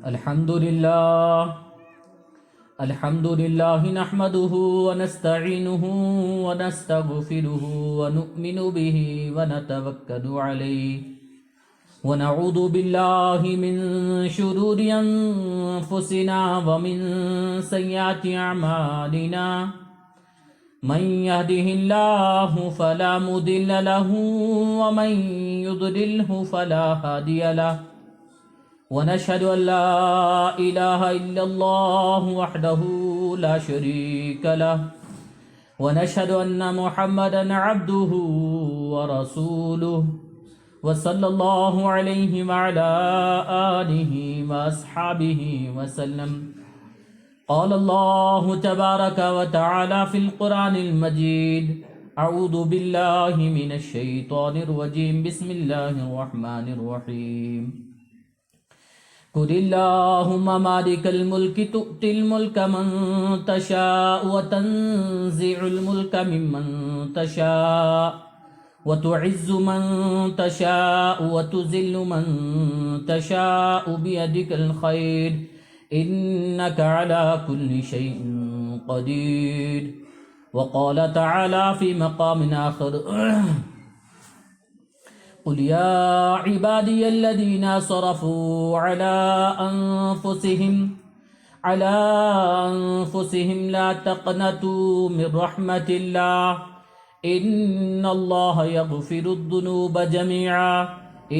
الحمد لله نحمده ونستعينه ونستغفره ونؤمن به ونتوكل عليه ونعوذ بالله من شرور أنفسنا ومن سيئات أعمالنا من يهده الله فلا مضل له ومن يضلله فلا هادي له ونشهد أن لا إله إلا الله وحده لا شريك له ونشهد أن محمدا عبده ورسوله وصلى الله عليه وعلى آله وأصحابه وسلم. قال الله تبارك وتعالى في القرآن المجيد: أعوذ بالله من الشيطان الرجيم. بسم الله الرحمن الرحيم. قل اللهم مالك الملك تؤتي الملك من تشاء وتنزع الملك ممن تشاء وتعز من تشاء وتذل من تشاء بيدك الخير إنك على كل شيء قدير. وقال تعالى في مقام آخر: قل يا عبادي الذين صرفوا على أنفسهم لا تقنطوا من رحمة الله إن الله يغفر الذنوب جميعا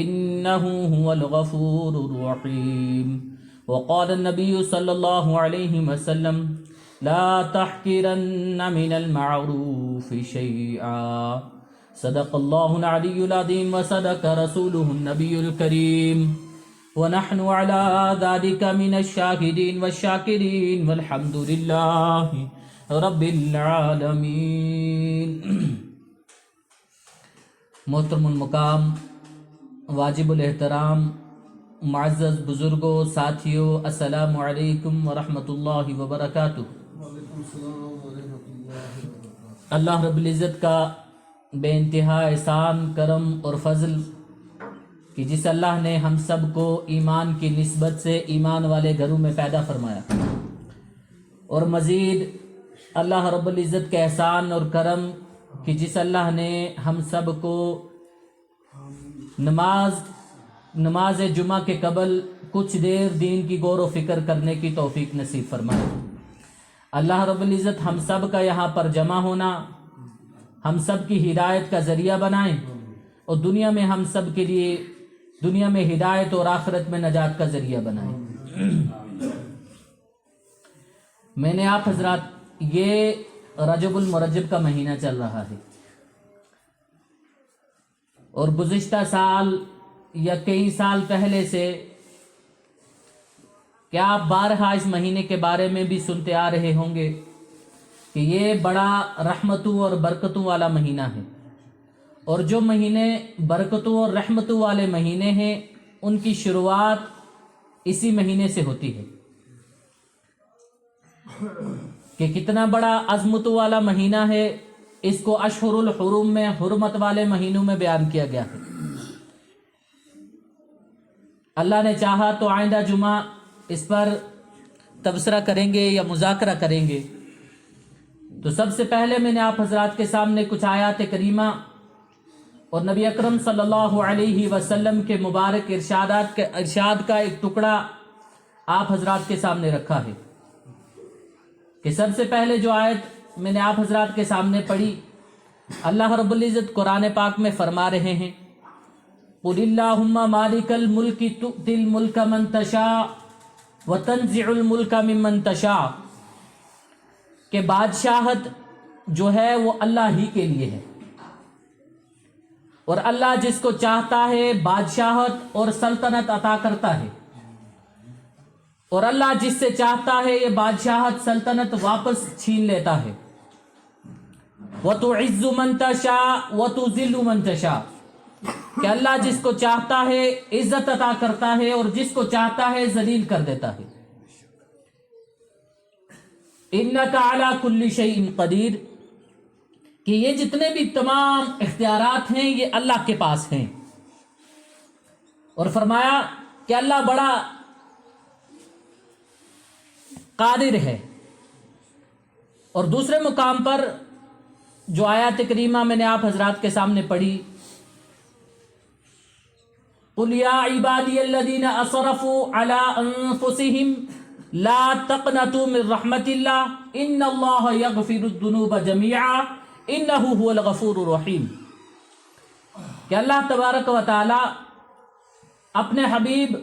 إنه هو الغفور الرحيم. وقال النبي صلى الله عليه وسلم: لا تحقرن من المعروف شيئا. صدق الله العلي العظيم وصدق رسوله النبي الكريم ونحن على ذلك من الشاهدين والشاكرين والحمد لله رب العالمین. محترم المقام، واجب الاحترام، معزز بزرگوں، ساتھیوں، السلام علیکم ورحمۃ اللہ وبرکاتہ. اللہ رب العزت کا بے انتہا احسان، کرم اور فضل کہ جس اللہ نے ہم سب کو ایمان کی نسبت سے ایمان والے گھروں میں پیدا فرمایا، اور مزید اللہ رب العزت کے احسان اور کرم کہ جس اللہ نے ہم سب کو نماز جمعہ کے قبل کچھ دیر دین کی غور و فکر کرنے کی توفیق نصیب فرمایا. اللہ رب العزت ہم سب کا یہاں پر جمع ہونا ہم سب کی ہدایت کا ذریعہ بنائیں، اور دنیا میں ہم سب کے لیے دنیا میں ہدایت اور آخرت میں نجات کا ذریعہ بنائیں. میں نے آپ حضرات، یہ رجب المرجب کا مہینہ چل رہا ہے، اور گزشتہ سال یا کئی سال پہلے سے کیا آپ بارہا اس مہینے کے بارے میں بھی سنتے آ رہے ہوں گے کہ یہ بڑا رحمتوں اور برکتوں والا مہینہ ہے. اور جو مہینے برکتوں اور رحمتوں والے مہینے ہیں ان کی شروعات اسی مہینے سے ہوتی ہے. کہ کتنا بڑا عظمتوں والا مہینہ ہے، اس کو اشہر الحرم میں حرمت والے مہینوں میں بیان کیا گیا ہے. اللہ نے چاہا تو آئندہ جمعہ اس پر تبصرہ کریں گے یا مذاکرہ کریں گے. تو سب سے پہلے میں نے آپ حضرات کے سامنے کچھ آیات کریمہ اور نبی اکرم صلی اللہ علیہ وسلم کے مبارک ارشاد کا ایک ٹکڑا آپ حضرات کے سامنے رکھا ہے. کہ سب سے پہلے جو آیت میں نے آپ حضرات کے سامنے پڑھی، اللہ رب العزت قرآن پاک میں فرما رہے ہیں: قل اللہم مالک الملک تؤتی الملک من تشاء وتنزع الملک ممن تشاء. کہ بادشاہت جو ہے وہ اللہ ہی کے لیے ہے، اور اللہ جس کو چاہتا ہے بادشاہت اور سلطنت عطا کرتا ہے، اور اللہ جس سے چاہتا ہے یہ بادشاہت سلطنت واپس چھین لیتا ہے. وَتُعِزُّ مَن تَشَاءُ وَتُذِلُّ مَن تَشَاءُ. کہ اللہ جس کو چاہتا ہے عزت عطا کرتا ہے اور جس کو چاہتا ہے ذلیل کر دیتا ہے. اِنَّكَ عَلَى كُلِّ شَيْءٍ قَدِيرٌ. کہ یہ جتنے بھی تمام اختیارات ہیں یہ اللہ کے پاس ہیں. اور فرمایا کہ اللہ بڑا قادر ہے. اور دوسرے مقام پر جو آیات کریمہ میں نے آپ حضرات کے سامنے پڑھی، قُلْ يَا عِبَادِيَ الَّذِينَ أَسْرَفُوا عَلَىٰ أَنفُسِهِمْ لَا تَقْنَطُوا مِن رَحْمَةِ اللَّهِ إِنَّ اللَّهَ يَغْفِرُ الذُّنُوبَ جَمِيعًا إِنَّهُ هُوَ الْغَفُورُ الرَّحِيمُ. کہ اللہ تبارک و تعالی اپنے حبیب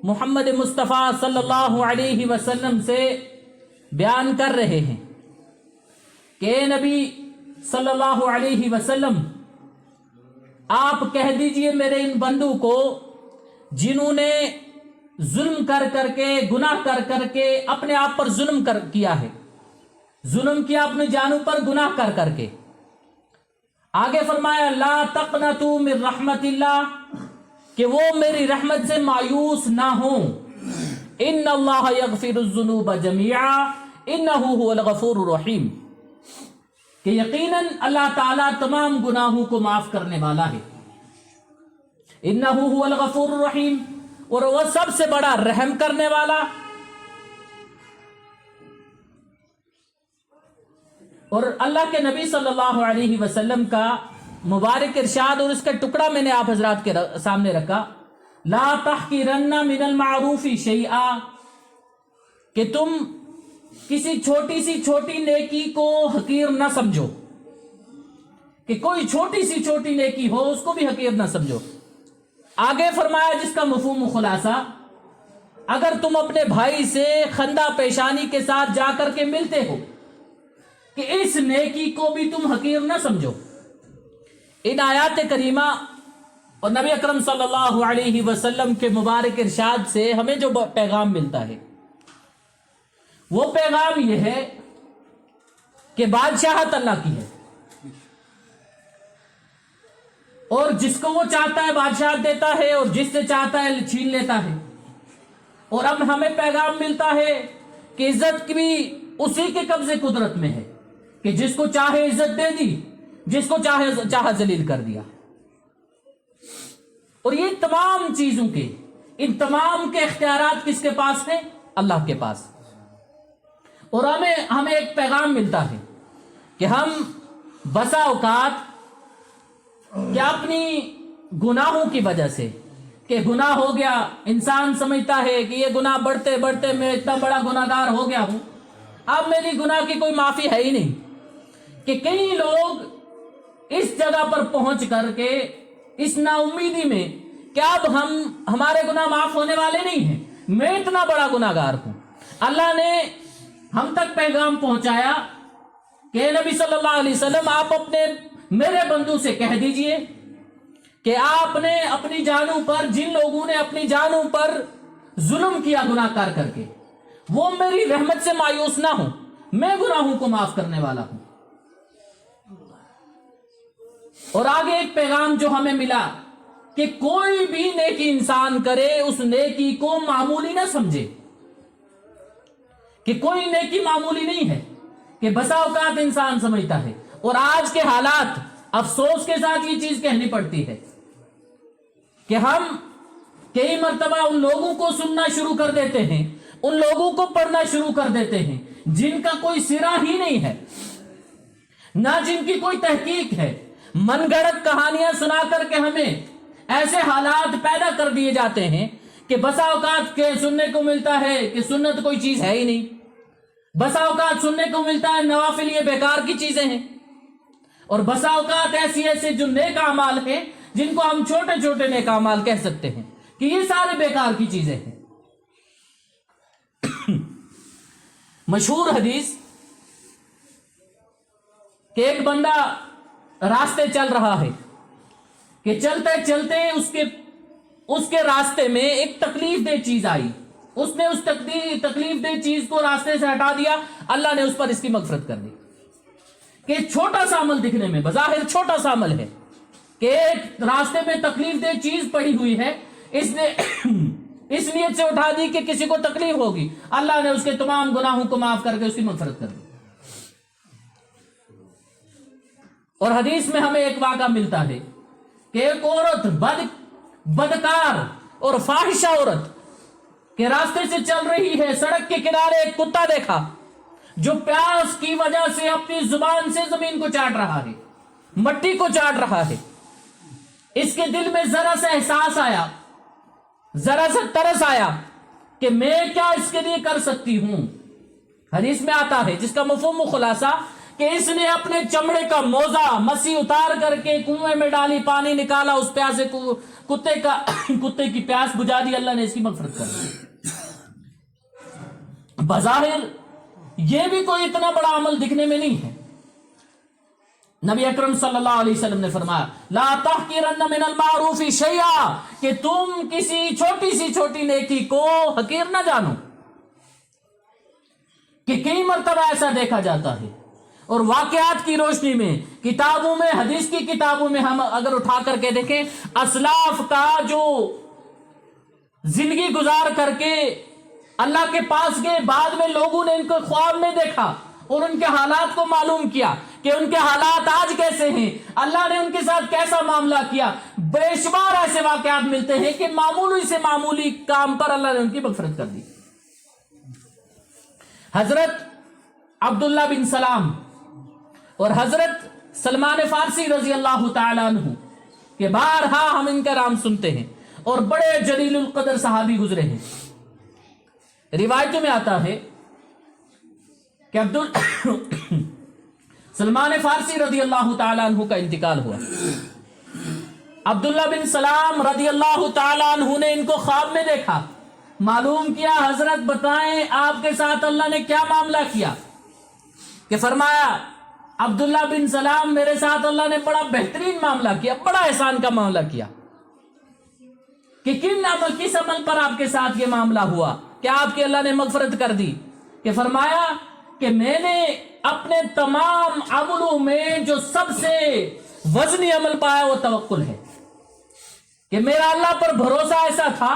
محمد مصطفیٰ صلی اللہ علیہ وسلم سے بیان کر رہے ہیں کہ اے نبی صلی اللہ علیہ وسلم، آپ کہہ دیجئے میرے ان بندوں کو جنہوں نے ظلم کر کر کے، گناہ کر کر کے اپنے آپ پر ظلم کیا ہے، ظلم کیا اپنی جانوں پر گناہ کر کر کے. آگے فرمایا لا تقنطوا من رحمت اللہ، کہ وہ میری رحمت سے مایوس نہ ہوں. ان اللہ یغفر الذنوب جميعا انہ هو الغفور الرحیم، کہ یقیناً اللہ تعالیٰ تمام گناہوں کو معاف کرنے والا ہے. انہ هو الغفور الرحیم، اور وہ سب سے بڑا رحم کرنے والا. اور اللہ کے نبی صلی اللہ علیہ وسلم کا مبارک ارشاد اور اس کا ٹکڑا میں نے آپ حضرات کے سامنے رکھا، لا تحقرن من المعروف شیئا، کہ تم کسی چھوٹی سی چھوٹی نیکی کو حقیر نہ سمجھو، کہ کوئی چھوٹی سی چھوٹی نیکی ہو اس کو بھی حقیر نہ سمجھو. آگے فرمایا جس کا مفہوم و خلاصہ، اگر تم اپنے بھائی سے خندہ پیشانی کے ساتھ جا کر کے ملتے ہو کہ اس نیکی کو بھی تم حقیر نہ سمجھو. ان آیات کریمہ اور نبی اکرم صلی اللہ علیہ وسلم کے مبارک ارشاد سے ہمیں جو پیغام ملتا ہے وہ پیغام یہ ہے کہ بادشاہت اللہ کی ہے، اور جس کو وہ چاہتا ہے بادشاہت دیتا ہے اور جس سے چاہتا ہے چھین لیتا ہے. اور اب ہمیں پیغام ملتا ہے کہ عزت بھی اسی کے قبضے قدرت میں ہے، کہ جس کو چاہے عزت دے دی، جس کو چاہا ذلیل کر دیا. اور یہ تمام چیزوں کے، ان تمام کے اختیارات کس کے پاس ہیں؟ اللہ کے پاس. اور ہمیں ایک پیغام ملتا ہے کہ ہم بسا اوقات کہ اپنی گناہوں کی وجہ سے، کہ گناہ ہو گیا، انسان سمجھتا ہے کہ یہ گناہ بڑھتے بڑھتے میں اتنا بڑا گناہ گار ہو گیا ہوں، اب میری گناہ کی کوئی معافی ہے ہی نہیں. کہ کئی لوگ اس جگہ پر پہنچ کر کے اس نا امیدی میں کہ اب ہمارے گناہ معاف ہونے والے نہیں ہیں، میں اتنا بڑا گناہ گار ہوں. اللہ نے ہم تک پیغام پہنچایا کہ نبی صلی اللہ علیہ وسلم آپ میرے بندوں سے کہہ دیجئے کہ آپ نے اپنی جانوں پر، جن لوگوں نے اپنی جانوں پر ظلم کیا گناہ کر کے، وہ میری رحمت سے مایوس نہ ہوں، میں گناہوں کو معاف کرنے والا ہوں. اور آگے ایک پیغام جو ہمیں ملا کہ کوئی بھی نیکی انسان کرے اس نیکی کو معمولی نہ سمجھے، کہ کوئی نیکی معمولی نہیں ہے، کہ بسا اوقات انسان سمجھتا ہے. اور آج کے حالات افسوس کے ساتھ یہ چیز کہنی پڑتی ہے کہ ہم کئی مرتبہ ان لوگوں کو سننا شروع کر دیتے ہیں، ان لوگوں کو پڑھنا شروع کر دیتے ہیں جن کا کوئی سرا ہی نہیں ہے، نہ جن کی کوئی تحقیق ہے. من گڑت کہانیاں سنا کر کے ہمیں ایسے حالات پیدا کر دیے جاتے ہیں کہ بسا اوقات کے سننے کو ملتا ہے کہ سنت کوئی چیز ہے ہی نہیں، بسا اوقات سننے کو ملتا ہے نوافل یہ بیکار کی چیزیں ہیں، اور بسا اوقات ایسے جو نیک اعمال ہیں جن کو ہم چھوٹے چھوٹے نیک اعمال کہہ سکتے ہیں کہ یہ سارے بیکار کی چیزیں ہیں. مشہور حدیث کہ ایک بندہ راستے چل رہا ہے کہ چلتے چلتے اس کے راستے میں ایک تکلیف دہ چیز آئی، اس نے اس تکلیف دہ چیز کو راستے سے ہٹا دیا، اللہ نے اس پر اس کی مغفرت کر دی. کہ چھوٹا سا عمل دکھنے میں بظاہر چھوٹا سا عمل ہے کہ ایک راستے میں تکلیف دہ چیز پڑی ہوئی ہے، اس نے اس نیت سے اٹھا دی کہ کسی کو تکلیف ہوگی، اللہ نے اس کے تمام گناہوں کو معاف کر کے اس کی مغفرت کر دی. اور حدیث میں ہمیں ایک واقعہ ملتا ہے کہ ایک عورت بدکار اور فاحشہ عورت کہ راستے سے چل رہی ہے، سڑک کے کنارے ایک کتا دیکھا جو پیاس کی وجہ سے اپنی زبان سے زمین کو چاٹ رہا ہے، مٹی کو چاٹ رہا ہے۔ اس کے دل میں ذرا سا احساس آیا، ذرا سا ترس آیا کہ میں کیا اس کے لیے کر سکتی ہوں۔ حدیث میں آتا ہے جس کا مفہوم و خلاصہ کہ اس نے اپنے چمڑے کا موزہ مسی اتار کر کے کنویں میں ڈالی، پانی نکالا، اس پیاسے کتے کی پیاس بجھا دی، اللہ نے اس کی مغفرت کر دی۔ بظاہر یہ بھی کوئی اتنا بڑا عمل دکھنے میں نہیں ہے۔ نبی اکرم صلی اللہ علیہ وسلم نے فرمایا لا تحقرن من المعروف شیئا، کہ تم کسی چھوٹی سی چھوٹی نیکی کو حقیر نہ جانو، کہ کئی مرتبہ ایسا دیکھا جاتا ہے۔ اور واقعات کی روشنی میں، کتابوں میں، حدیث کی کتابوں میں ہم اگر اٹھا کر کے دیکھیں، اسلاف کا جو زندگی گزار کر کے اللہ کے پاس گئے، بعد میں لوگوں نے ان کو خواب میں دیکھا اور ان کے حالات کو معلوم کیا کہ ان کے حالات آج کیسے ہیں، اللہ نے ان کے ساتھ کیسا معاملہ کیا۔ بے شمار ایسے واقعات ملتے ہیں کہ معمولی سے معمولی کام پر اللہ نے ان کی مغفرت کر دی۔ حضرت عبداللہ بن سلام اور حضرت سلمان فارسی رضی اللہ تعالی عنہ کہ بارہا ہم ان کا نام سنتے ہیں، اور بڑے جلیل القدر صحابی گزرے ہیں۔ روایتوں میں آتا ہے کہ سلمان فارسی رضی اللہ تعالی عنہ کا انتقال ہوا۔ عبداللہ بن سلام رضی اللہ تعالی عنہ نے ان کو خواب میں دیکھا، معلوم کیا حضرت بتائیں آپ کے ساتھ اللہ نے کیا معاملہ کیا، کہ فرمایا عبداللہ بن سلام میرے ساتھ اللہ نے بڑا بہترین معاملہ کیا، بڑا احسان کا معاملہ کیا۔ کہ کس عمل پر آپ کے ساتھ یہ معاملہ ہوا کہ آپ کے اللہ نے مغفرت کر دی؟ کہ فرمایا کہ میں نے اپنے تمام عملوں میں جو سب سے وزنی عمل پایا وہ توکل ہے، کہ میرا اللہ پر بھروسہ ایسا تھا،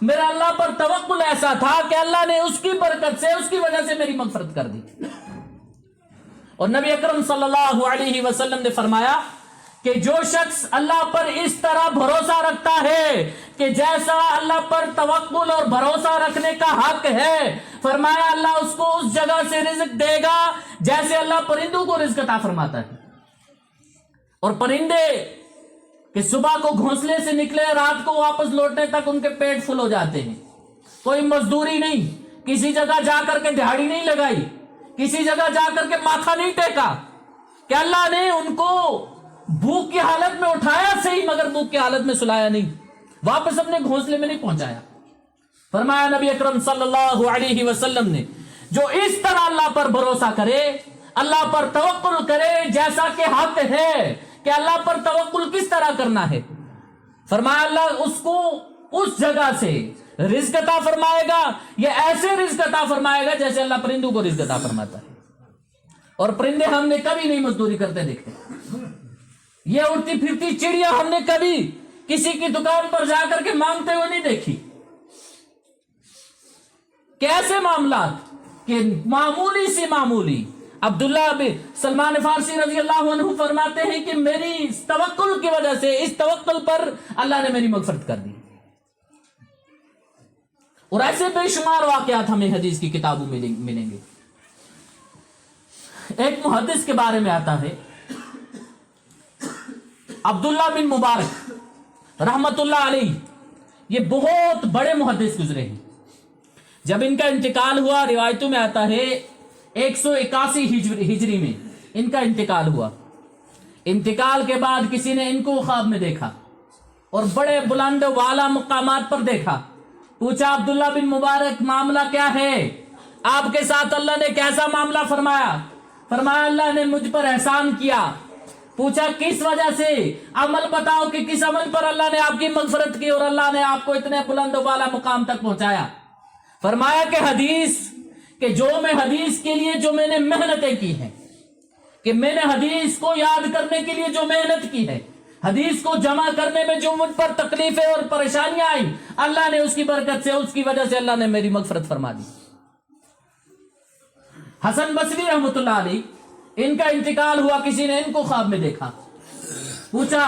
میرا اللہ پر توکل ایسا تھا کہ اللہ نے اس کی برکت سے، اس کی وجہ سے میری مغفرت کر دی۔ اور نبی اکرم صلی اللہ علیہ وسلم نے فرمایا کہ جو شخص اللہ پر اس طرح بھروسہ رکھتا ہے کہ جیسا اللہ پر توکل اور بھروسہ رکھنے کا حق ہے، فرمایا اللہ اس کو اس جگہ سے رزق دے گا جیسے اللہ پرندوں کو رزق عطا فرماتا ہے۔ اور پرندے کہ صبح کو گھونسلے سے نکلے، رات کو واپس لوٹنے تک ان کے پیٹ فل ہو جاتے ہیں، کوئی مزدوری نہیں، کسی جگہ جا کر کے دہاڑی نہیں لگائی، کسی جگہ جا کر کے ماتھا نہیں ٹیکا، کہ اللہ نے ان کو بھوک کی حالت میں اٹھایا صحیح مگر بھوک کی حالت میں سلایا نہیں، واپس اپنے گھونسلے میں نہیں پہنچایا۔ فرمایا نبی اکرم صلی اللہ علیہ وسلم نے جو اس طرح اللہ پر بھروسہ کرے، اللہ پر توکل کرے جیسا کہ حق ہے، کہ اللہ پر توکل کس طرح کرنا ہے، فرمایا اللہ اس کو اس جگہ سے رزق عطا فرمائے گا، یہ ایسے رزق عطا فرمائے گا جیسے اللہ پرندوں کو رزق عطا فرماتا ہے۔ اور پرندے ہم نے کبھی نہیں مزدوری کرتے دیکھتے، یہ اڑتی پھرتی چڑیا ہم نے کبھی کسی کی دکان پر جا کر کے مانگتے ہوئے نہیں دیکھی۔ کیسے معاملات کہ معمولی سی معمولی۔ عبداللہ بن سلمان فارسی رضی اللہ عنہ فرماتے ہیں کہ میری اس توکل کی وجہ سے، اس توکل پر اللہ نے میری مغفرت کر دی۔ اور ایسے بے شمار واقعات ہمیں حدیث کی کتابوں میں ملیں گے۔ ایک محدث کے بارے میں آتا ہے، عبداللہ بن مبارک رحمت اللہ علیہ، یہ بہت بڑے محدث گزرے ہیں۔ جب ان کا انتقال ہوا، روایتوں میں آتا ہے 181 ہجری میں ان کا انتقال ہوا۔ انتقال کے بعد کسی نے ان کو خواب میں دیکھا اور بڑے بلند والا مقامات پر دیکھا۔ پوچھا عبداللہ بن مبارک معاملہ کیا ہے، آپ کے ساتھ اللہ نے کیسا معاملہ فرمایا؟ فرمایا اللہ نے مجھ پر احسان کیا۔ پوچھا کس وجہ سے، عمل بتاؤ کہ کس عمل پر اللہ نے آپ کی مغفرت کی اور اللہ نے آپ کو اتنے بلند و بالا مقام تک پہنچایا؟ فرمایا کہ حدیث، کہ جو میں حدیث کے لیے جو میں نے محنتیں کی ہیں، کہ میں نے حدیث کو یاد کرنے کے لیے جو محنت کی ہے، حدیث کو جمع کرنے میں جو مجھ پر تکلیفیں اور پریشانیاں آئیں، اللہ نے اس کی برکت سے، اس کی وجہ سے اللہ نے میری مغفرت فرما دی۔ حسن بصری رحمت اللہ علیہ، ان کا انتقال ہوا، کسی نے ان کو خواب میں دیکھا، پوچھا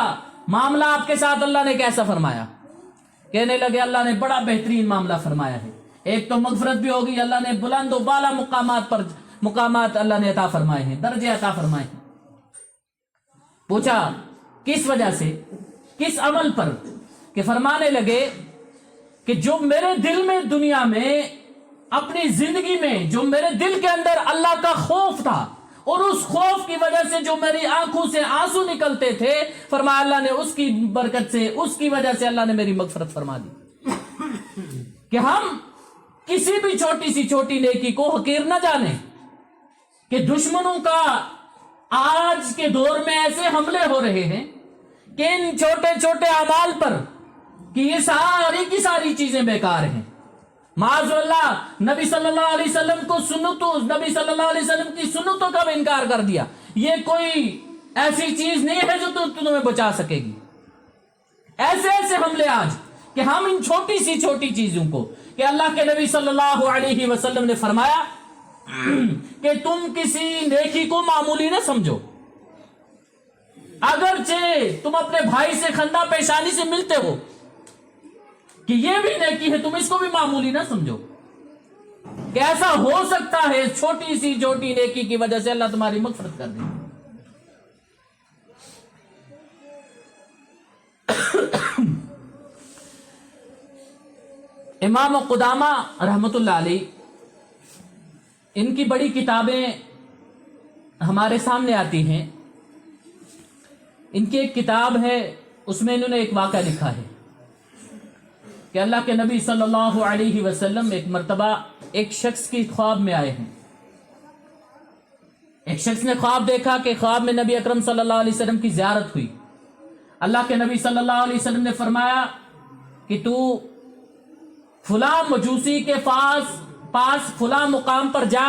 معاملہ آپ کے ساتھ اللہ نے کیسا فرمایا؟ کہنے لگے اللہ نے بڑا بہترین معاملہ فرمایا ہے، ایک تو مغفرت بھی ہوگی, اللہ نے بلند و بالا مقامات اللہ نے عطا فرمائے ہیں, درجے عطا فرمائے ہیں. پوچھا کس وجہ سے, کس عمل پر؟ کہ فرمانے لگے کہ جو میرے دل میں دنیا میں اپنی زندگی میں جو میرے دل کے اندر اللہ کا خوف تھا, اور اس خوف کی وجہ سے جو میری آنکھوں سے آنسو نکلتے تھے, فرمایا اللہ نے اس کی برکت سے, اس کی وجہ سے اللہ نے میری مغفرت فرما دی. کہ ہم کسی بھی چھوٹی سی چھوٹی نیکی کو حقیر نہ جانیں, کہ دشمنوں کا آج کے دور میں ایسے حملے ہو رہے ہیں کہ ان چھوٹے چھوٹے اعمال پر کہ یہ ساری کی ساری چیزیں بیکار ہیں. معاذ اللہ, نبی صلی اللہ علیہ وسلم کو نبی صلی اللہ علیہ وسلم کی سنتوں کا بھی انکار کر دیا. یہ کوئی ایسی چیز نہیں ہے جو تمہیں بچا سکے گی. ایسے ایسے حملے آج کہ ہم ان چھوٹی سی چھوٹی چیزوں کو, کہ اللہ کے نبی صلی اللہ علیہ وسلم نے فرمایا کہ تم کسی نیکی کو معمولی نہ سمجھو, اگرچہ تم اپنے بھائی سے خندہ پیشانی سے ملتے ہو کہ یہ بھی نیکی ہے, تم اس کو بھی معمولی نہ سمجھو. کہ ایسا ہو سکتا ہے چھوٹی سی چھوٹی نیکی کی وجہ سے اللہ تمہاری مغفرت کر دے. امام قدامہ رحمت اللہ علیہ, ان کی بڑی کتابیں ہمارے سامنے آتی ہیں. ان کی ایک کتاب ہے, اس میں انہوں نے ایک واقعہ لکھا ہے کہ اللہ کے نبی صلی اللہ علیہ وسلم ایک مرتبہ ایک شخص کی خواب میں آئے ہیں. ایک شخص نے خواب دیکھا کہ خواب میں نبی اکرم صلی اللہ علیہ وسلم کی زیارت ہوئی. اللہ کے نبی صلی اللہ علیہ وسلم نے فرمایا کہ تو فلاں مجوسی کے پاس فلاں مقام پر جا,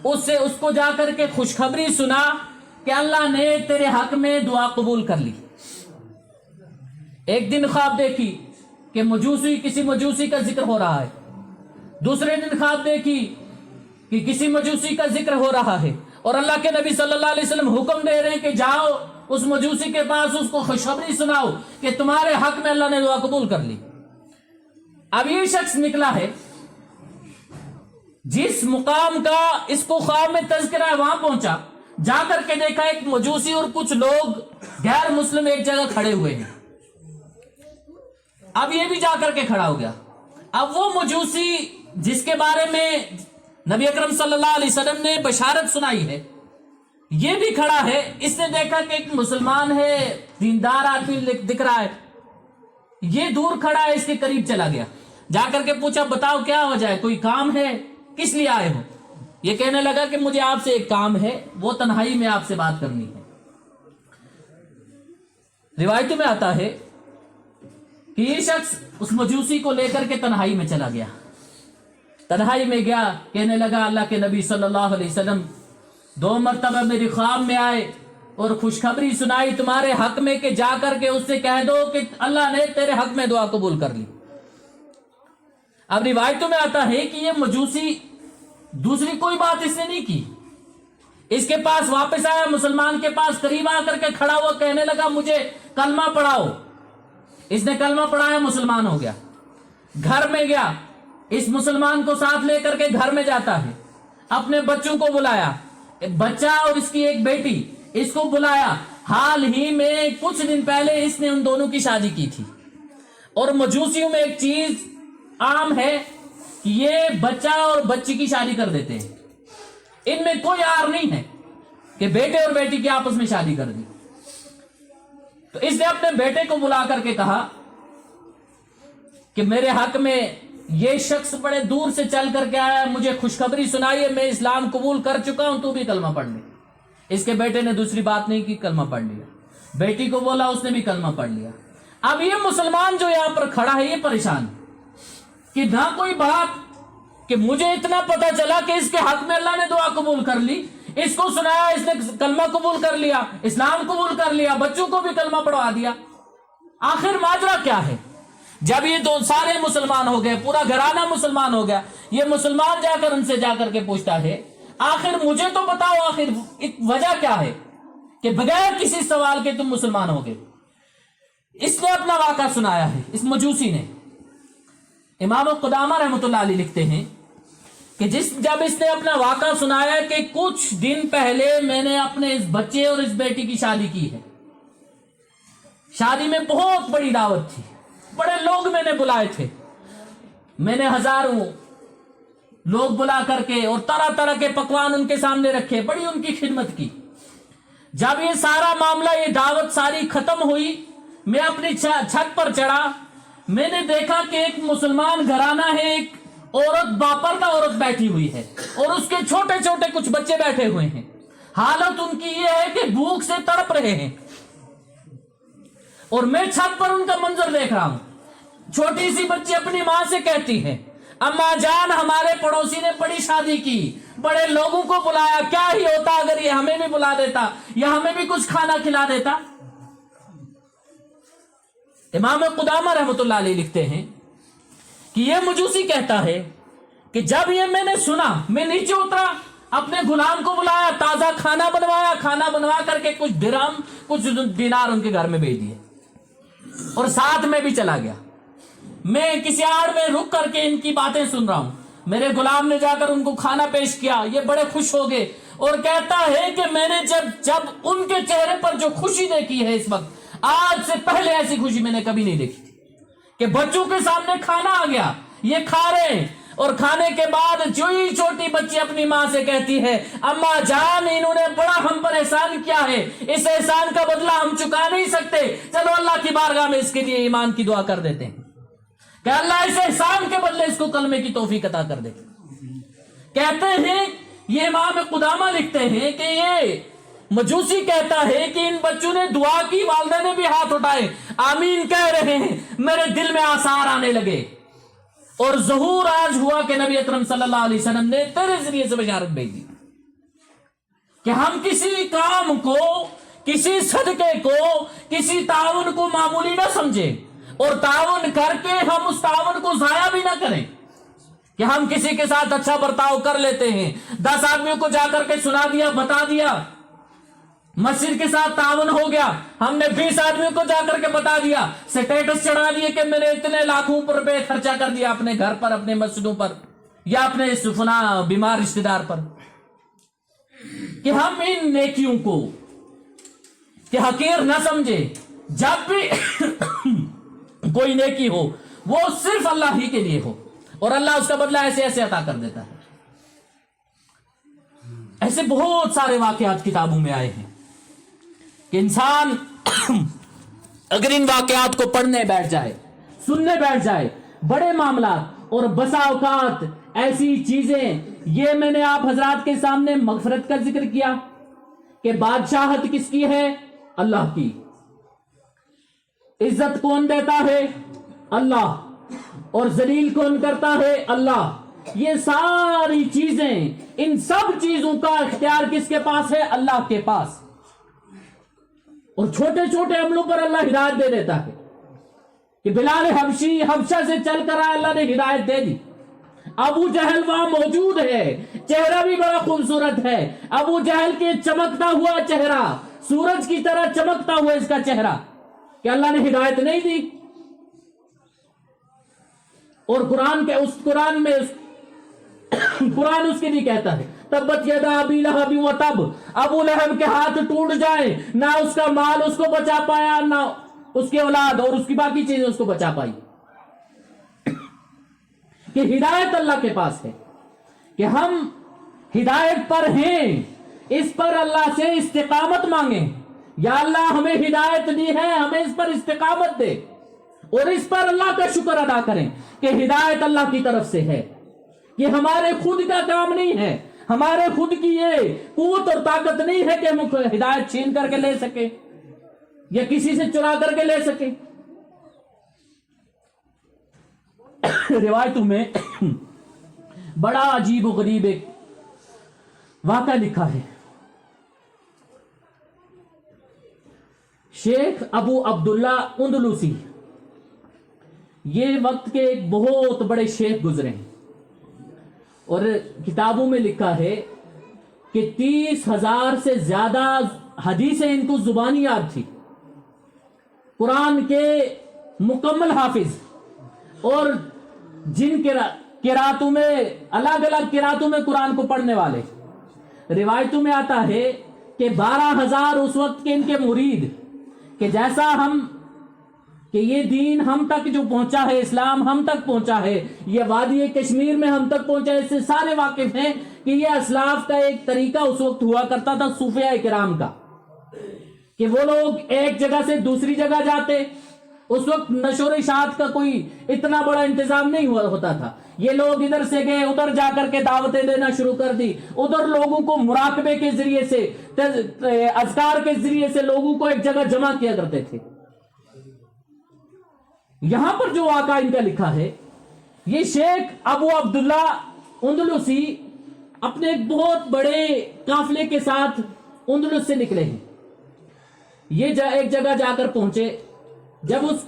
اس کو جا کر کے خوشخبری سنا کہ اللہ نے تیرے حق میں دعا قبول کر لی. ایک دن خواب دیکھی کہ کسی مجوسی کا ذکر ہو رہا ہے. دوسرے دن خواب دیکھی کہ کسی مجوسی کا ذکر ہو رہا ہے, اور اللہ کے نبی صلی اللہ علیہ وسلم حکم دے رہے ہیں کہ جاؤ اس مجوسی کے پاس, اس کو خوشخبری سناؤ کہ تمہارے حق میں اللہ نے دعا قبول کر لی. اب یہ شخص نکلا ہے جس مقام کا اس کو خواب میں تذکرہ ہے, وہاں پہنچا, جا کر کے دیکھا ایک مجوسی اور کچھ لوگ غیر مسلم ایک جگہ کھڑے ہوئے ہیں. اب یہ بھی جا کر کے کھڑا ہو گیا. اب وہ مجوسی جس کے بارے میں نبی اکرم صلی اللہ علیہ وسلم نے بشارت سنائی ہے, یہ بھی کھڑا ہے. اس نے دیکھا کہ ایک مسلمان ہے, دیندار آدمی دکھ رہا ہے, یہ دور کھڑا ہے, اس کے قریب چلا گیا. جا کر کے پوچھا بتاؤ کیا وجہ ہے, کوئی کام ہے, کس لیے آئے ہو؟ یہ کہنے لگا کہ مجھے آپ سے ایک کام ہے, وہ تنہائی میں آپ سے بات کرنی ہے. روایتوں میں آتا ہے کہ یہ شخص اس مجوسی کو لے کر کے تنہائی میں چلا گیا. تنہائی میں گیا, کہنے لگا اللہ کے نبی صلی اللہ علیہ وسلم 2 مرتبہ میری خواب میں آئے اور خوشخبری سنائی تمہارے حق میں کہ جا کر کے اس سے کہہ دو کہ اللہ نے تیرے حق میں دعا قبول کر لی. اب روایتوں میں آتا ہے کہ یہ مجوسی دوسری کوئی بات اس نے نہیں کی, اس کے پاس واپس آیا, مسلمان کے پاس قریب آ کر کے کھڑا ہوا, کہنے لگا مجھے کلمہ پڑھاؤ. اس نے کلمہ پڑھایا, مسلمان ہو گیا. گھر میں گیا, اس مسلمان کو ساتھ لے کر کے گھر میں جاتا ہے. اپنے بچوں کو بلایا, بچہ اور اس کی ایک بیٹی, اس کو بلایا. حال ہی میں کچھ دن پہلے اس نے ان دونوں کی شادی کی تھی. اور مجوسیوں میں ایک چیز عام ہے کہ یہ بچہ اور بچی کی شادی کر دیتے ہیں. ان میں کوئی آر نہیں ہے کہ بیٹے اور بیٹی کی آپس میں شادی کر دی. تو اس نے اپنے بیٹے کو بلا کر کے کہا کہ میرے حق میں یہ شخص بڑے دور سے چل کر کے آیا, مجھے خوشخبری سنائی ہے, میں اسلام قبول کر چکا ہوں, تو بھی کلمہ پڑھ لے. اس کے بیٹے نے دوسری بات نہیں کی, کلمہ پڑھ لیا. بیٹی کو بولا, اس نے بھی کلمہ پڑھ لیا. اب یہ مسلمان جو یہاں پر کھڑا ہے, یہ پریشان کہ نہ کوئی بات کہ مجھے اتنا پتا چلا کہ اس کے حق میں اللہ نے دعا قبول کر لی, اس کو سنایا, اس نے کلمہ قبول کر لیا, اسلام قبول کر لیا, بچوں کو بھی کلمہ پڑھوا دیا. آخر ماجرا کیا ہے؟ جب یہ سارے مسلمان ہو گئے, پورا گھرانہ مسلمان ہو گیا, یہ مسلمان جا کر ان سے جا کر کے پوچھتا ہے آخر مجھے تو بتاؤ, آخر وجہ کیا ہے کہ بغیر کسی سوال کے تم مسلمان ہو گئے. اس نے اپنا واقعہ سنایا ہے, اس مجوسی نے. امام قدامہ رحمۃ اللہ علیہ لکھتے ہیں کہ جب اس نے اپنا واقعہ سنایا کہ کچھ دن پہلے میں نے اپنے اس بچے اور اس بیٹی کی شادی کی ہے، شادی میں بہت بڑی دعوت تھی، بڑے لوگ میں نے بلائے تھے، میں نے ہزاروں لوگ بلا کر کے اور طرح طرح کے پکوان ان کے سامنے رکھے، بڑی ان کی خدمت کی۔ جب یہ سارا معاملہ، یہ دعوت ساری ختم ہوئی، میں اپنی چھت پر چڑھا، میں نے دیکھا کہ ایک مسلمان گھرانہ ہے، ایک عورت، باپردہ عورت بیٹھی ہوئی ہے اور اس کے چھوٹے چھوٹے کچھ بچے بیٹھے ہوئے ہیں۔ حالت ان کی یہ ہے کہ بھوک سے تڑپ رہے ہیں، اور میں چھت پر ان کا منظر دیکھ رہا ہوں۔ چھوٹی سی بچی اپنی ماں سے کہتی ہے، اما جان ہمارے پڑوسی نے بڑی شادی کی، بڑے لوگوں کو بلایا، کیا ہی ہوتا اگر یہ ہمیں بھی بلا دیتا یا ہمیں بھی کچھ کھانا کھلا دیتا۔ امام قدامہ رحمۃ اللہ علیہ لکھتے ہیں کہ یہ مجوسی کہتا ہے کہ جب یہ میں نے سنا، میں نیچے اترا، اپنے غلام کو بلایا، تازہ کھانا بنوایا، کھانا بنوا کر کے کچھ درہم کچھ دینار ان کے گھر میں بھیج دیے، اور ساتھ میں بھی چلا گیا۔ میں کسی آڑ میں رک کر کے ان کی باتیں سن رہا ہوں۔ میرے غلام نے جا کر ان کو کھانا پیش کیا، یہ بڑے خوش ہو گئے، اور کہتا ہے کہ میں نے جب ان کے چہرے پر جو خوشی دیکھی ہے اس وقت، آج سے پہلے ایسی خوشی میں نے کبھی نہیں دیکھی تھی کہ بچوں کے سامنے کھانا آ گیا، یہ کھا رہے ہیں، اور کھانے کے بعد جو ہی چھوٹی بچی اپنی ماں سے کہتی ہے، اما جان انہوں نے بڑا ہم پر احسان کیا ہے، اس احسان کا بدلہ ہم چکا نہیں سکتے، چلو اللہ کی بارگاہ میں اس کے لیے ایمان کی دعا کر دیتے ہیں کہ اللہ اس احسان کے بدلے اس کو کلمے کی توفیق عطا کر دے۔ کہتے ہیں، یہ امام قدامہ لکھتے ہیں کہ یہ مجوسی کہتا ہے کہ ان بچوں نے دعا کی، والدہ نے بھی ہاتھ اٹھائے، آمین کہہ رہے ہیں، میرے دل میں آثار آنے لگے، اور ظہور آج ہوا کہ نبی اکرم صلی اللہ علیہ وسلم نے تیرے ذریعے سے بشارت بھیج دی کہ ہم کسی کام کو، کسی صدقے کو، کسی تعاون کو معمولی نہ سمجھیں، اور تعاون کر کے ہم اس تعاون کو ضائع بھی نہ کریں کہ ہم کسی کے ساتھ اچھا برتاؤ کر لیتے ہیں، 10 آدمیوں کو جا کر کے سنا دیا، بتا دیا، مسجد کے ساتھ تعاون ہو گیا، ہم نے 20 آدمیوں کو جا کر کے بتا دیا، سٹیٹس چڑھا دیے کہ میں نے اتنے لاکھوں روپے خرچہ کر دیا اپنے گھر پر، اپنے مسجدوں پر، یا اپنے فلاں بیمار رشتہ دار پر، کہ ہم ان نیکیوں کو کہ حقیر نہ سمجھے۔ جب بھی کوئی نیکی ہو وہ صرف اللہ ہی کے لیے ہو، اور اللہ اس کا بدلہ ایسے ایسے عطا کر دیتا ہے۔ ایسے بہت سارے واقعات کتابوں میں آئے ہیں کہ انسان اگر ان واقعات کو پڑھنے بیٹھ جائے، سننے بیٹھ جائے، بڑے معاملات اور بسا اوقات ایسی چیزیں، یہ میں نے آپ حضرات کے سامنے مغفرت کا ذکر کیا کہ بادشاہت کس کی ہے؟ اللہ کی۔ عزت کون دیتا ہے؟ اللہ۔ اور ذلیل کون کرتا ہے؟ اللہ۔ یہ ساری چیزیں، ان سب چیزوں کا اختیار کس کے پاس ہے؟ اللہ کے پاس۔ اور چھوٹے چھوٹے عملوں پر اللہ ہدایت دے دیتا ہے کہ بلال حبشی حبشہ سے چل کر آئے، اللہ نے ہدایت دے دی۔ ابو جہل وہاں موجود ہے، چہرہ بھی بڑا خوبصورت ہے، ابو جہل کے چمکتا ہوا چہرہ، سورج کی طرح چمکتا ہوا اس کا چہرہ، کہ اللہ نے ہدایت نہیں دی؟ اور قرآن اس کے لیے کہتا ہے، تبت یدا ابی لہب و تب، ابو لہب کے ہاتھ ٹوٹ جائیں، نہ اس کا مال اس کو بچا پایا، نہ اس کے اولاد اور اس کی باقی چیزیں اس کو بچا پائی۔ کہ ہدایت اللہ کے پاس ہے، کہ ہم ہدایت پر ہیں، اس پر اللہ سے استقامت مانگیں، یا اللہ ہمیں ہدایت دی ہے، ہمیں اس پر استقامت دے، اور اس پر اللہ کا شکر ادا کریں کہ ہدایت اللہ کی طرف سے ہے، یہ ہمارے خود کا کام نہیں ہے، ہمارے خود کی یہ قوت اور طاقت نہیں ہے کہ ہم ہدایت چھین کر کے لے سکیں یا کسی سے چرا کر کے لے سکیں۔ روایتوں میں بڑا عجیب و غریب ایک واقعہ لکھا ہے۔ شیخ ابو عبداللہ اندلوسی، یہ وقت کے ایک بہت بڑے شیخ گزرے ہیں، اور کتابوں میں لکھا ہے کہ 30,000 سے زیادہ حدیثیں ان کو زبانی یاد تھی، قرآن کے مکمل حافظ، اور جن قراتوں میں الگ الگ قراتوں میں قرآن کو پڑھنے والے. روایتوں میں آتا ہے کہ 12,000 اس وقت کے ان کے مرید، کہ جیسا کہ یہ دین ہم تک جو پہنچا ہے، اسلام ہم تک پہنچا ہے، یہ وادی کشمیر میں ہم تک پہنچا ہے، اس سے سارے واقف ہیں کہ یہ اسلاف کا ایک طریقہ اس وقت ہوا کرتا تھا صوفیاء کرام کا، کہ وہ لوگ ایک جگہ سے دوسری جگہ جاتے. اس وقت نشر و اشاعت کا کوئی اتنا بڑا انتظام نہیں ہوتا تھا. یہ لوگ ادھر سے گئے، ادھر جا کر کے دعوتیں دینا شروع کر دی، ادھر لوگوں کو مراقبے کے ذریعے سے، اذکار کے ذریعے سے لوگوں کو ایک جگہ جمع کیا کرتے تھے. یہاں پر جو واقعہ ان کا لکھا ہے، یہ شیخ ابو عبداللہ اندلسی اپنے ایک بہت بڑے قافلے کے ساتھ اندلس سے نکلے ہیں. یہ ایک جگہ جا کر پہنچے. جب اس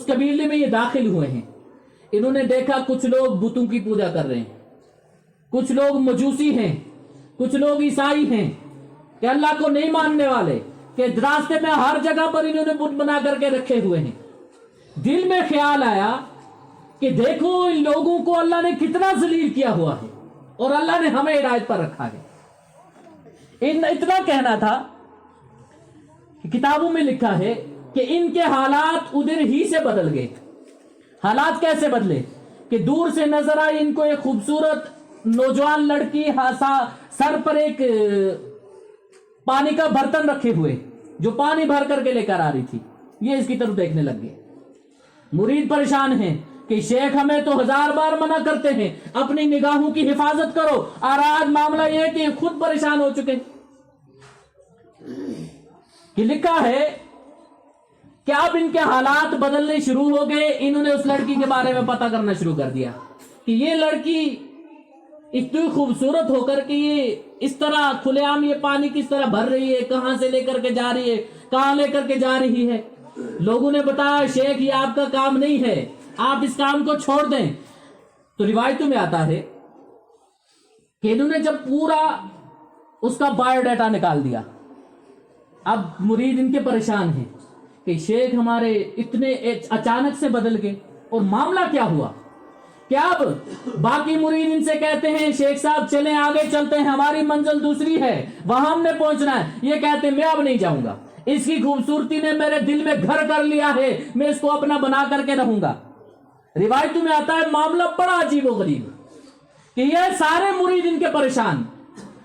قبیلے میں یہ داخل ہوئے ہیں، انہوں نے دیکھا کچھ لوگ بتوں کی پوجا کر رہے ہیں، کچھ لوگ مجوسی ہیں، کچھ لوگ عیسائی ہیں کہ اللہ کو نہیں ماننے والے، کہ راستے میں ہر جگہ پر انہوں نے بت بنا کر کے رکھے ہوئے ہیں. دل میں خیال آیا کہ دیکھو ان لوگوں کو اللہ نے کتنا ذلیل کیا ہوا ہے اور اللہ نے ہمیں ہدایت پر رکھا ہے. اتنا کہنا تھا کہ کتابوں میں لکھا ہے کہ ان کے حالات ادھر ہی سے بدل گئے. حالات کیسے بدلے؟ کہ دور سے نظر آئی ان کو ایک خوبصورت نوجوان لڑکی سر پر ایک پانی کا برتن رکھے ہوئے جو پانی بھر کر کے لے کر آ رہی تھی. یہ اس کی طرف دیکھنے لگ گئے. مرید پریشان ہیں کہ شیخ ہمیں تو 1000 بار منع کرتے ہیں اپنی نگاہوں کی حفاظت کرو، اور آج معاملہ یہ ہے کہ خود پریشان ہو چکے. کہ لکھا ہے کہ اب ان کے حالات بدلنے شروع ہو گئے. انہوں نے اس لڑکی کے بارے میں پتہ کرنا شروع کر دیا کہ یہ لڑکی اتنی خوبصورت ہو کر کے یہ اس طرح کھلے عام یہ پانی کس طرح بھر رہی ہے، کہاں سے لے کر کے جا رہی ہے، کہاں لے کر کے جا رہی ہے. لوگوں نے بتایا شیخ یہ آپ کا کام نہیں ہے، آپ اس کام کو چھوڑ دیں. تو روایتوں میں آتا ہے کہ انہوں نے جب پورا اس کا بایو ڈیٹا نکال دیا، اب مرید ان کے پریشان ہیں کہ شیخ ہمارے اتنے اچانک سے بدل گئے، اور معاملہ کیا ہوا کہ اب باقی مرید ان سے کہتے ہیں شیخ صاحب چلیں آگے چلتے ہیں، ہماری منزل دوسری ہے، وہاں ہم نے پہنچنا ہے. یہ کہتے ہیں میں اب نہیں جاؤں گا، اس کی خوبصورتی نے میرے دل میں گھر کر لیا ہے، میں اس کو اپنا بنا کر کے رہوں گا. روایتوں میں آتا ہے معاملہ بڑا عجیب و غریب کہ یہ سارے مرید ان کے پریشان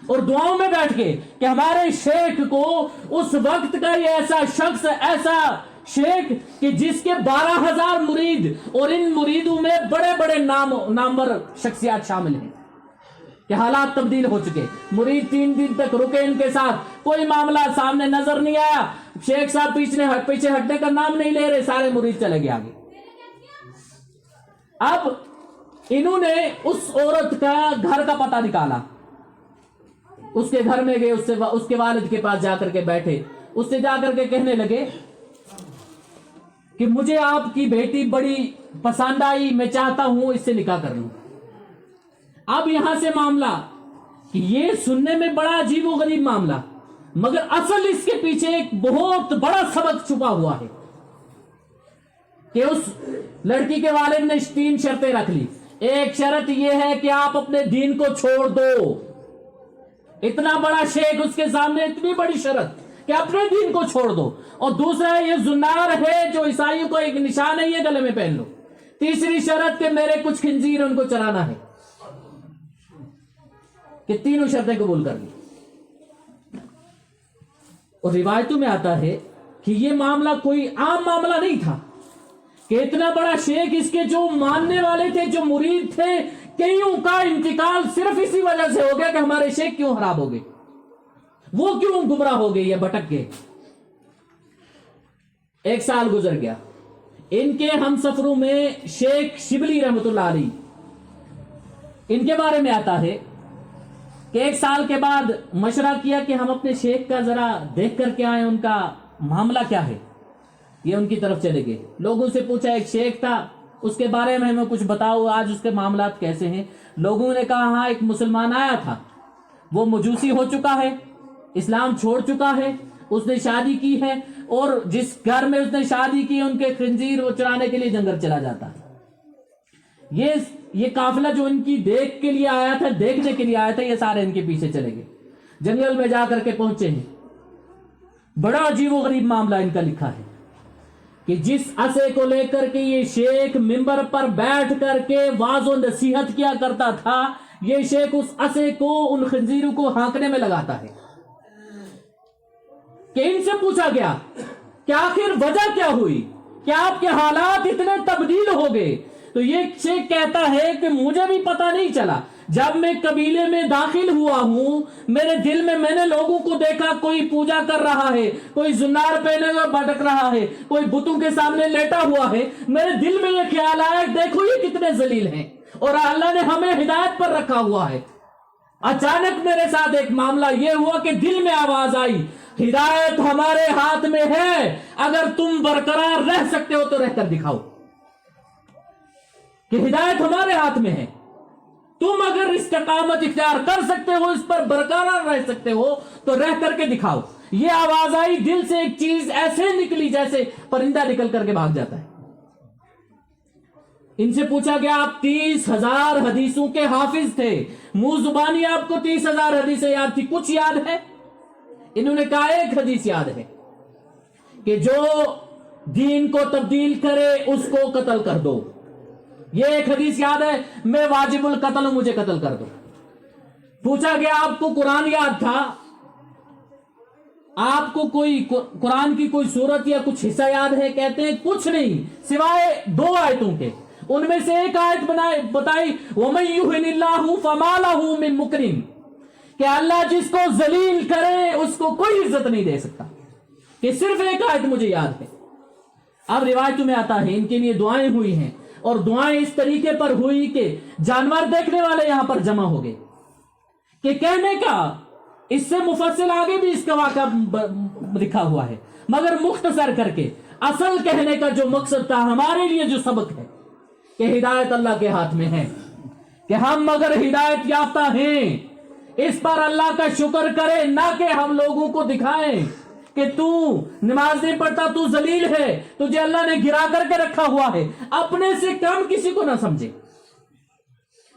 اور دعاؤں میں بیٹھ کے کہ ہمارے شیخ کو اس وقت کا یہ ایسا شخص، ایسا شیخ کہ جس کے 12,000 مرید، اور ان مریدوں میں بڑے بڑے نامور شخصیات شامل ہیں، کہ حالات تبدیل ہو چکے. مرید 3 دن تک رکے ان کے ساتھ، کوئی معاملہ سامنے نظر نہیں آیا. شیخ صاحب پیچھے ہٹنے کا نام نہیں لے رہے، سارے مرید چلے گئے آگے. اب انہوں نے اس عورت کا گھر کا پتہ نکالا، اس کے گھر میں گئے، اس کے والد کے پاس جا کر کے بیٹھے، اس سے جا کر کے کہنے لگے کہ مجھے آپ کی بیٹی بڑی پسند آئی، میں چاہتا ہوں اس سے نکاح کر لوں. اب یہاں سے معاملہ کہ یہ سننے میں بڑا عجیب و غریب معاملہ، مگر اصل اس کے پیچھے ایک بہت بڑا سبق چھپا ہوا ہے کہ اس لڑکی کے والد نے 3 شرطیں رکھ لی. ایک شرط یہ ہے کہ آپ اپنے دین کو چھوڑ دو. اتنا بڑا شیخ، اس کے سامنے اتنی بڑی شرط کہ اپنے دین کو چھوڑ دو. اور دوسرا یہ زنار ہے جو عیسائیوں کو ایک نشان ہے، یہ گلے میں پہن لو. تیسری شرط کہ میرے کچھ خنزیر ان کو چرانا ہے. کہ تینوں شرطیں قبول کر لی. اور روایتوں میں آتا ہے کہ یہ معاملہ کوئی عام معاملہ نہیں تھا، کہ اتنا بڑا شیخ، اس کے جو ماننے والے تھے، جو مرید تھے، کئیوں کا انتقال صرف اسی وجہ سے ہو گیا کہ ہمارے شیخ کیوں خراب ہو گئے، وہ کیوں گمراہ ہو گئے یا بھٹک گئے. 1 سال گزر گیا. ان کے ہم سفروں میں شیخ شبلی رحمت اللہ علیہ، ان کے بارے میں آتا ہے کہ 1 سال کے بعد مشورہ کیا کہ ہم اپنے شیخ کا ذرا دیکھ کر کے آئیں، ان کا معاملہ کیا ہے. یہ ان کی طرف چلے گئے. لوگوں سے پوچھا، ایک شیخ تھا، اس کے بارے میں ہمیں کچھ بتاؤ، آج اس کے معاملات کیسے ہیں. لوگوں نے کہا ہاں ایک مسلمان آیا تھا، وہ مجوسی ہو چکا ہے، اسلام چھوڑ چکا ہے، اس نے شادی کی ہے، اور جس گھر میں اس نے شادی کی ان کے خنزیر وہ چرانے کے لیے جنگل چلا جاتا ہے. یہ قافلہ جو ان کی دیکھ کے لیے آیا تھا، دیکھنے کے لیے آیا تھا، یہ سارے ان کے پیچھے چلے گئے، جنگل میں جا کر کے پہنچے ہیں۔ بڑا عجیب و غریب معاملہ ان کا لکھا ہے کہ جس عصے کو لے کر کے یہ شیخ ممبر پر بیٹھ کر کے واعظ و نصیحت کیا کرتا تھا، یہ شیخ اس عصے کو ان خنزیروں کو ہانکنے میں لگاتا ہے۔ کہ ان سے پوچھا گیا کہ آخر وجہ کیا ہوئی، کیا آپ کے حالات اتنے تبدیل ہو گئے؟ تو یہ شیخ کہتا ہے کہ مجھے بھی پتہ نہیں چلا، جب میں قبیلے میں داخل ہوا ہوں، میرے دل میں نے لوگوں کو دیکھا، کوئی پوجا کر رہا ہے، کوئی زنار پہنے ہوئے بھٹک رہا ہے، کوئی بتوں کے سامنے لیٹا ہوا ہے، میرے دل میں یہ خیال آیا دیکھو یہ کتنے ذلیل ہیں، اور اللہ نے ہمیں ہدایت پر رکھا ہوا ہے۔ اچانک میرے ساتھ ایک معاملہ یہ ہوا کہ دل میں آواز آئی، ہدایت ہمارے ہاتھ میں ہے، اگر تم برقرار رہ سکتے ہو تو رہ کر دکھاؤ، کہ ہدایت ہمارے ہاتھ میں ہے، تم اگر استقامت اختیار کر سکتے ہو، اس پر برقرار رہ سکتے ہو تو رہ کر کے دکھاؤ۔ یہ آواز آئی، دل سے ایک چیز ایسے نکلی جیسے پرندہ نکل کر کے بھاگ جاتا ہے۔ ان سے پوچھا گیا آپ 30,000 حدیثوں کے حافظ تھے، منہ زبانی آپ کو 30,000 حدیثیں یاد تھی، کچھ یاد ہے؟ انہوں نے کہا ایک حدیث یاد ہے کہ جو دین کو تبدیل کرے اس کو قتل کر دو۔ یہ ایک حدیث یاد ہے، میں واجب القتل ہوں، مجھے قتل کر دو۔ پوچھا گیا آپ کو قرآن یاد تھا، آپ کو کوئی قرآن کی کوئی سورت یا کچھ حصہ یاد ہے؟ کہتے ہیں کچھ نہیں سوائے 2 آیتوں کے، ان میں سے ایک آیت بتائی وَمَن يُهِنِ اللَّهُ فَمَا لَهُ مِن مُكْرِمٍ، کہ اللہ جس کو ذلیل کرے اس کو کوئی عزت نہیں دے سکتا، کہ صرف ایک آیت مجھے یاد ہے۔ اب روایتوں میں آتا ہے ان کے لیے دعائیں ہوئی ہیں، اور دعائیں اس طریقے پر ہوئی کہ جانور دیکھنے والے یہاں پر جمع ہو گئے، کہ کہنے کا اس سے مفصل آگے بھی اس کا واقعہ لکھا ہوا ہے، مگر مختصر کر کے اصل کہنے کا جو مقصد تھا، ہمارے لیے جو سبق ہے کہ ہدایت اللہ کے ہاتھ میں ہے، کہ ہم اگر ہدایت یافتہ ہیں اس پر اللہ کا شکر کرے، نہ کہ ہم لوگوں کو دکھائیں کہ تو نماز نہیں پڑھتا، تو ذلیل ہے، تجھے اللہ نے گرا کر کے رکھا ہوا ہے، اپنے سے کم کسی کو نہ سمجھے،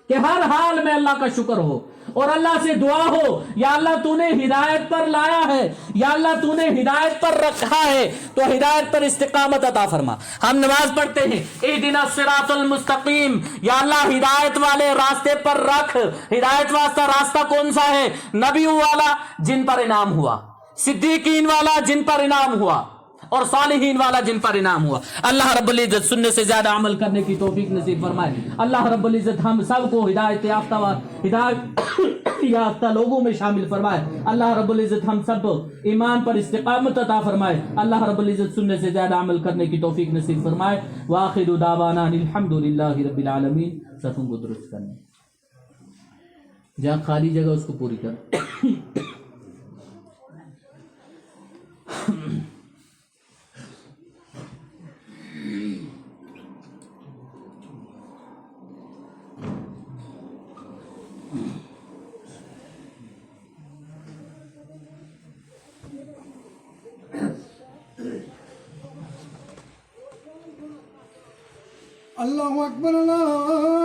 کہ ہر حال میں اللہ کا شکر ہو اور اللہ سے دعا ہو، یا اللہ تو نے ہدایت پر لایا ہے، یا اللہ تو نے ہدایت پر رکھا ہے تو ہدایت پر استقامت عطا فرما۔ ہم نماز پڑھتے ہیں اہدنا الصراط المستقیم، یا اللہ ہدایت والے راستے پر رکھ۔ ہدایت واسطہ راستہ کون سا ہے؟ نبیوں والا جن پر انعام ہوا، صدیقین والا جن پر انعام ہوا، اور صالحین والا جن پر انعام ہوا۔ اللہ رب العزت سننے سے زیادہ عمل کرنے کی توفیق نصیب فرمائے۔ اللہ رب العزت ہم سب کو ہدایت یافتہ لوگوں میں شامل فرمائے۔ اللہ رب العزت ہم سب ایمان پر استقامت عطا فرمائے۔ اللہ رب العزت سننے سے زیادہ عمل کرنے کی توفیق نصیب فرمائے۔ وآخر دعوانا الحمدللہ رب العالمین۔ صفوں کو درست کرنا، جہاں خالی جگہ اس کو پوری کر۔ اللہ اکبر اللہ